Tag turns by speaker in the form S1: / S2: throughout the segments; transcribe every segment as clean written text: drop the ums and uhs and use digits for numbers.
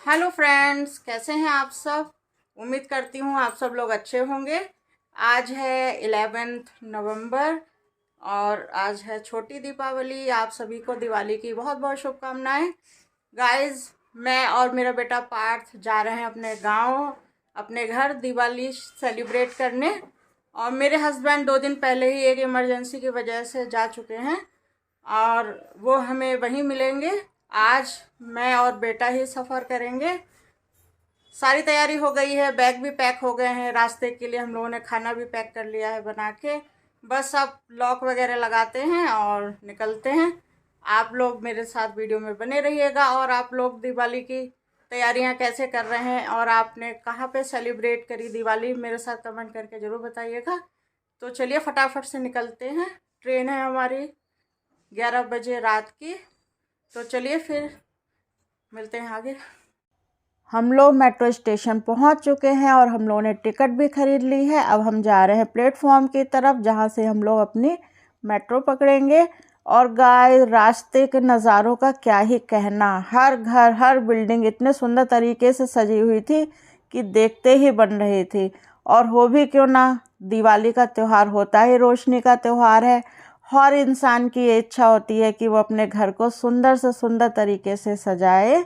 S1: Hello friends, कैसे हैं आप सब। उम्मीद करती हूँ आप सब लोग अच्छे होंगे। आज है 11 नवंबर और आज है छोटी दीपावली। आप सभी को दिवाली की बहुत बहुत शुभकामनाएं। गाइस, मैं और मेरा बेटा पार्थ जा रहे हैं अपने गांव, अपने घर दिवाली सेलिब्रेट करने। और मेरे हस्बैंड 2 दिन पहले ही एक इमरजेंसी की वजह से जा चुके हैं और वो हमें वहीं मिलेंगे। आज मैं और बेटा ही सफ़र करेंगे। सारी तैयारी हो गई है, बैग भी पैक हो गए हैं। रास्ते के लिए हम लोगों ने खाना भी पैक कर लिया है बना के। बस अब लॉक वगैरह लगाते हैं और निकलते हैं। आप लोग मेरे साथ वीडियो में बने रहिएगा। और आप लोग दिवाली की तैयारियां कैसे कर रहे हैं और आपने कहाँ पे सेलिब्रेट करी दिवाली, मेरे साथ कमेंट करके ज़रूर बताइएगा। तो चलिए फटाफट से निकलते हैं। ट्रेन है हमारी 11 बजे रात की। तो चलिए फिर मिलते हैं आगे। हम लोग मेट्रो स्टेशन पहुंच चुके हैं और हम लोगों ने टिकट भी खरीद ली है। अब हम जा रहे हैं प्लेटफॉर्म की तरफ, जहां से हम लोग अपनी मेट्रो पकड़ेंगे। और गाय, रास्ते के नज़ारों का क्या ही कहना। हर घर, हर बिल्डिंग इतने सुंदर तरीके से सजी हुई थी कि देखते ही बन रही थी। और हो भी क्यों ना, दिवाली का त्यौहार होता ही रोशनी का त्यौहार है। हर इंसान की ये इच्छा होती है कि वो अपने घर को सुंदर से सुंदर तरीके से सजाए।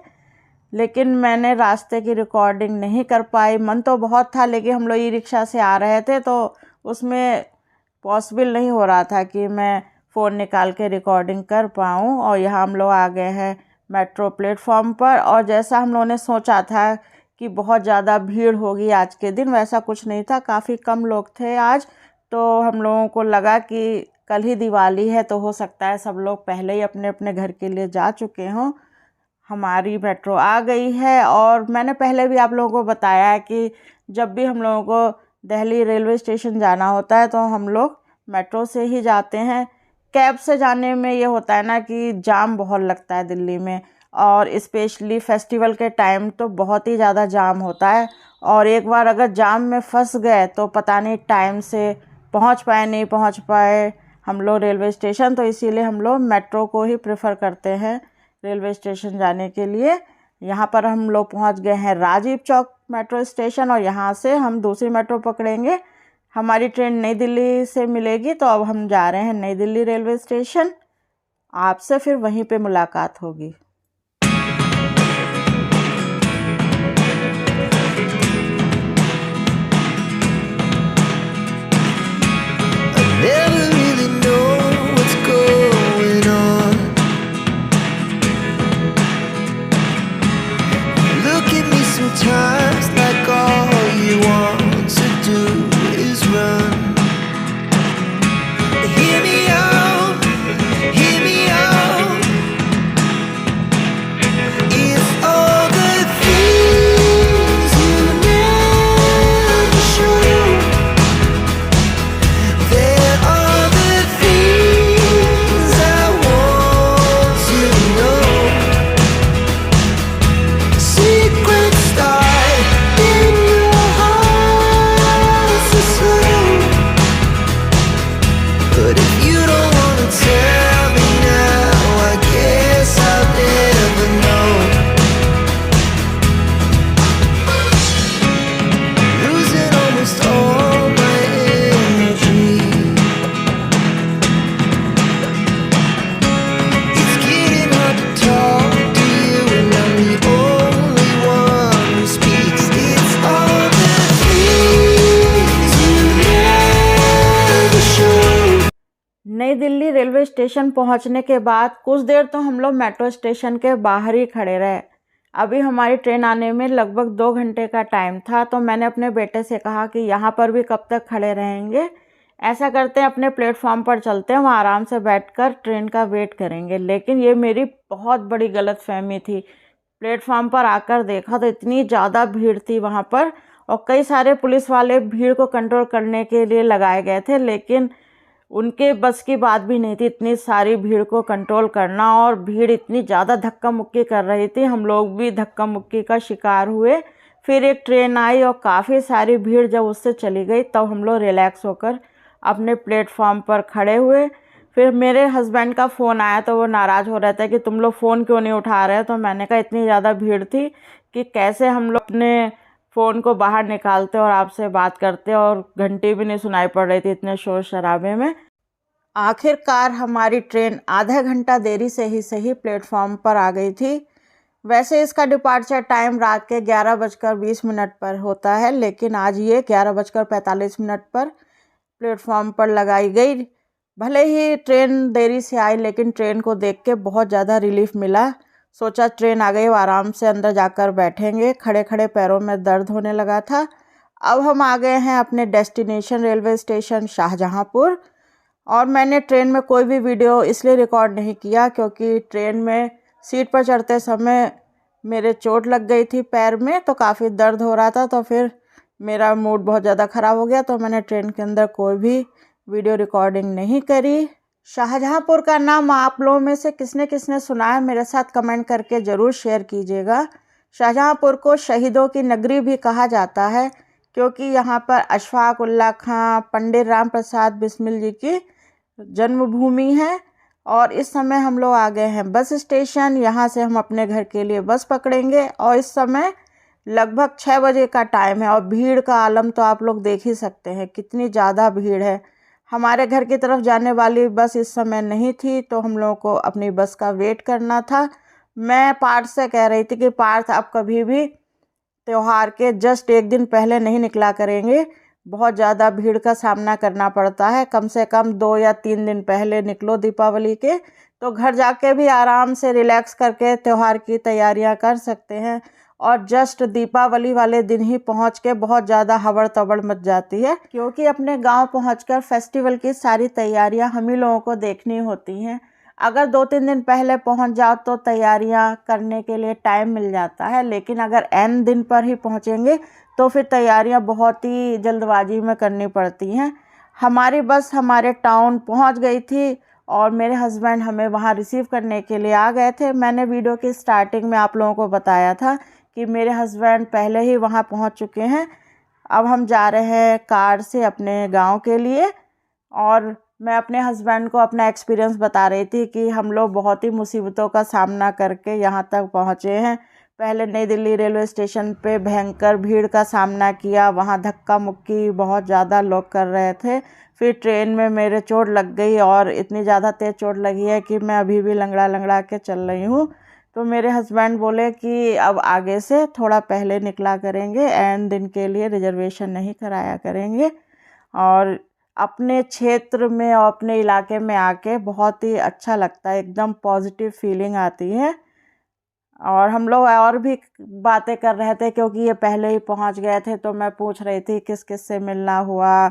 S1: लेकिन मैंने रास्ते की रिकॉर्डिंग नहीं कर पाई। मन तो बहुत था, लेकिन हम लोग ई रिक्शा से आ रहे थे तो उसमें पॉसिबल नहीं हो रहा था कि मैं फ़ोन निकाल के रिकॉर्डिंग कर पाऊँ। और यहाँ हम लोग आ गए हैं मेट्रो प्लेटफॉर्म पर। और जैसा हम लोगों ने सोचा था कि बहुत ज़्यादा भीड़ होगी आज के दिन, वैसा कुछ नहीं था। काफ़ी कम लोग थे आज। तो हम लोगों को लगा कि कल ही दिवाली है तो हो सकता है सब लोग पहले ही अपने अपने घर के लिए जा चुके हों। हमारी मेट्रो आ गई है। और मैंने पहले भी आप लोगों को बताया है कि जब भी हम लोगों को दिल्ली रेलवे स्टेशन जाना होता है तो हम लोग मेट्रो से ही जाते हैं। कैब से जाने में ये होता है ना कि जाम बहुत लगता है दिल्ली में, और स्पेशली फेस्टिवल के टाइम तो बहुत ही ज़्यादा जाम होता है। और एक बार अगर जाम में फंस गए तो पता नहीं टाइम से पहुंच पाए नहीं पहुंच पाए हम लोग रेलवे स्टेशन। तो इसीलिए हम लोग मेट्रो को ही प्रेफर करते हैं रेलवे स्टेशन जाने के लिए। यहाँ पर हम लोग पहुँच गए हैं राजीव चौक मेट्रो स्टेशन, और यहाँ से हम दूसरी मेट्रो पकड़ेंगे। हमारी ट्रेन नई दिल्ली से मिलेगी। तो अब हम जा रहे हैं नई दिल्ली रेलवे स्टेशन। आपसे फिर वहीं पे मुलाकात होगी।
S2: Never really know what's going on. Look at me sometimes like all you want to do is run. Hear me out, hear me out. It's all the things you never show. There are the things I want to know. Secrets start in your heart so slow. But if you don't wanna tell me now, I guess I'll never know. Losing almost all my energy. It's getting hard to talk to you, and I'm the only one who speaks. It's all the things you never show.
S1: नई Delhi railway station पहुंचने के बाद कुछ देर तो हम लोग metro station के बाहर ही खड़े रहे। अभी हमारी ट्रेन आने में लगभग 2 घंटे का टाइम था। तो मैंने अपने बेटे से कहा कि यहाँ पर भी कब तक खड़े रहेंगे, ऐसा करते हैं अपने प्लेटफॉर्म पर चलते हैं, वहाँ आराम से बैठकर ट्रेन का वेट करेंगे। लेकिन ये मेरी बहुत बड़ी गलतफहमी थी। प्लेटफॉर्म पर आकर देखा तो इतनी ज़्यादा भीड़ थी वहाँ पर, और कई सारे पुलिस वाले भीड़ को कंट्रोल करने के लिए लगाए गए थे, लेकिन उनके बस की बात भी नहीं थी इतनी सारी भीड़ को कंट्रोल करना। और भीड़ इतनी ज़्यादा धक्का मुक्की कर रही थी, हम लोग भी धक्का मुक्की का शिकार हुए। फिर एक ट्रेन आई और काफ़ी सारी भीड़ जब उससे चली गई तब हम लोग रिलैक्स होकर अपने प्लेटफॉर्म पर खड़े हुए। फिर मेरे हस्बैंड का फ़ोन आया तो वो नाराज़ हो रहे थे कि तुम लोग फ़ोन क्यों नहीं उठा रहे। तो मैंने कहा इतनी ज़्यादा भीड़ थी कि कैसे हम लोग अपने फ़ोन को बाहर निकालते और आपसे बात करते, और घंटी भी नहीं सुनाई पड़ रही थी इतने शोर शराबे में। आखिरकार हमारी ट्रेन आधा घंटा देरी से ही सही प्लेटफॉर्म पर आ गई थी। वैसे इसका डिपार्चर टाइम रात के 11:20 पर होता है, लेकिन आज ये 11:45 पर प्लेटफॉर्म पर लगाई गई। भले ही ट्रेन देरी से आई, लेकिन ट्रेन को देख के बहुत ज़्यादा रिलीफ मिला। सोचा ट्रेन आ गई, आराम से अंदर जाकर बैठेंगे। खड़े खड़े पैरों में दर्द होने लगा था। अब हम आ गए हैं अपने डेस्टिनेशन रेलवे स्टेशन शाहजहांपुर। और मैंने ट्रेन में कोई भी वीडियो इसलिए रिकॉर्ड नहीं किया क्योंकि ट्रेन में सीट पर चढ़ते समय मेरे चोट लग गई थी पैर में, तो काफ़ी दर्द हो रहा था। तो फिर मेरा मूड बहुत ज़्यादा ख़राब हो गया, तो मैंने ट्रेन के अंदर कोई भी वीडियो रिकॉर्डिंग नहीं करी। शाहजहांपुर का नाम आप लोगों में से किसने किसने सुना है, मेरे साथ कमेंट करके ज़रूर शेयर कीजिएगा। शाहजहांपुर को शहीदों की नगरी भी कहा जाता है क्योंकि यहाँ पर अशफाक उल्लाह खां, पंडित राम प्रसाद बिस्मिल जी की जन्मभूमि है। और इस समय हम लोग आ गए हैं बस स्टेशन। यहाँ से हम अपने घर के लिए बस पकड़ेंगे और इस समय लगभग 6 बजे का टाइम है और भीड़ का आलम तो आप लोग देख ही सकते हैं कितनी ज़्यादा भीड़ है। हमारे घर की तरफ जाने वाली बस इस समय नहीं थी, तो हम लोगों को अपनी बस का वेट करना था। मैं पार्थ से कह रही थी कि पार्थ आप कभी भी त्यौहार के जस्ट एक दिन पहले नहीं निकला करेंगे, बहुत ज़्यादा भीड़ का सामना करना पड़ता है। कम से कम 2 या 3 दिन पहले निकलो दीपावली के, तो घर जाके भी आराम से रिलैक्स करके त्यौहार की तैयारियां कर सकते हैं। और जस्ट दीपावली वाले दिन ही पहुंच के बहुत ज़्यादा हवड़ तवड़ मच जाती है, क्योंकि अपने गांव पहुंचकर फेस्टिवल की सारी तैयारियां हम ही लोगों को देखनी होती हैं। अगर 2-3 दिन पहले पहुंच जाओ तो तैयारियां करने के लिए टाइम मिल जाता है, लेकिन अगर एन दिन पर ही पहुंचेंगे तो फिर तैयारियां बहुत ही जल्दबाजी में करनी पड़ती हैं। हमारी बस हमारे टाउन पहुंच गई थी और मेरे हस्बैंड हमें वहां रिसीव करने के लिए आ गए थे। मैंने वीडियो की स्टार्टिंग में आप लोगों को बताया था कि मेरे हस्बैंड पहले ही वहां पहुंच चुके हैं। अब हम जा रहे हैं कार से अपने गांव के लिए। और मैं अपने हस्बैंड को अपना एक्सपीरियंस बता रही थी कि हम लोग बहुत ही मुसीबतों का सामना करके यहाँ तक पहुँचे हैं। पहले नई दिल्ली रेलवे स्टेशन पे भयंकर भीड़ का सामना किया, वहाँ धक्का मुक्की बहुत ज़्यादा लोग कर रहे थे। फिर ट्रेन में मेरे चोट लग गई और इतनी ज़्यादा तेज़ चोट लगी है कि मैं अभी भी लंगड़ा लंगड़ा के चल रही हूँ। तो मेरे हस्बैंड बोले कि अब आगे से थोड़ा पहले निकला करेंगे, एन दिन के लिए रिजर्वेशन नहीं कराया करेंगे। और अपने क्षेत्र में और अपने इलाके में आके बहुत ही अच्छा लगता है, एकदम पॉजिटिव फीलिंग आती है। और हम लोग और भी बातें कर रहे थे क्योंकि ये पहले ही पहुंच गए थे, तो मैं पूछ रही थी किस किस से मिलना हुआ,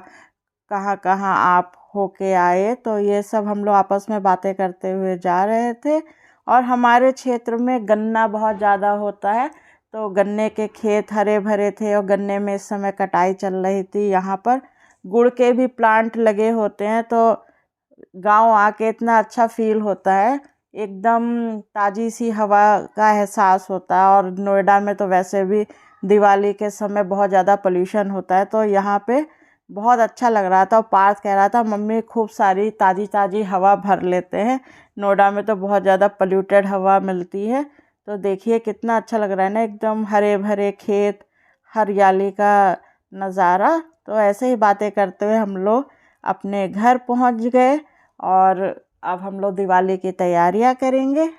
S1: कहाँ कहाँ आप होके आए। तो ये सब हम लोग आपस में बातें करते हुए जा रहे थे। और हमारे क्षेत्र में गन्ना बहुत ज़्यादा होता है, तो गन्ने के खेत हरे भरे थे और गन्ने में इस समय कटाई चल रही थी। यहाँ पर गुड़ के भी प्लांट लगे होते हैं, तो गांव आके इतना अच्छा फील होता है, एकदम ताज़ी सी हवा का एहसास होता है। और नोएडा में तो वैसे भी दिवाली के समय बहुत ज़्यादा पोल्यूशन होता है, तो यहाँ पे बहुत अच्छा लग रहा था। और पार्थ कह रहा था मम्मी खूब सारी ताज़ी ताज़ी हवा भर लेते हैं, नोएडा में तो बहुत ज़्यादा पोल्यूटेड हवा मिलती है। तो देखिए कितना अच्छा लग रहा है ना, एकदम हरे भरे खेत, हरियाली का नज़ारा। तो ऐसे ही बातें करते हुए हम लोग अपने घर पहुंच गए और अब हम लोग दिवाली की तैयारियां करेंगे।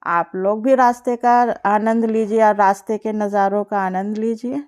S1: आप लोग भी रास्ते का आनंद लीजिए और रास्ते के नज़ारों का आनंद लीजिए।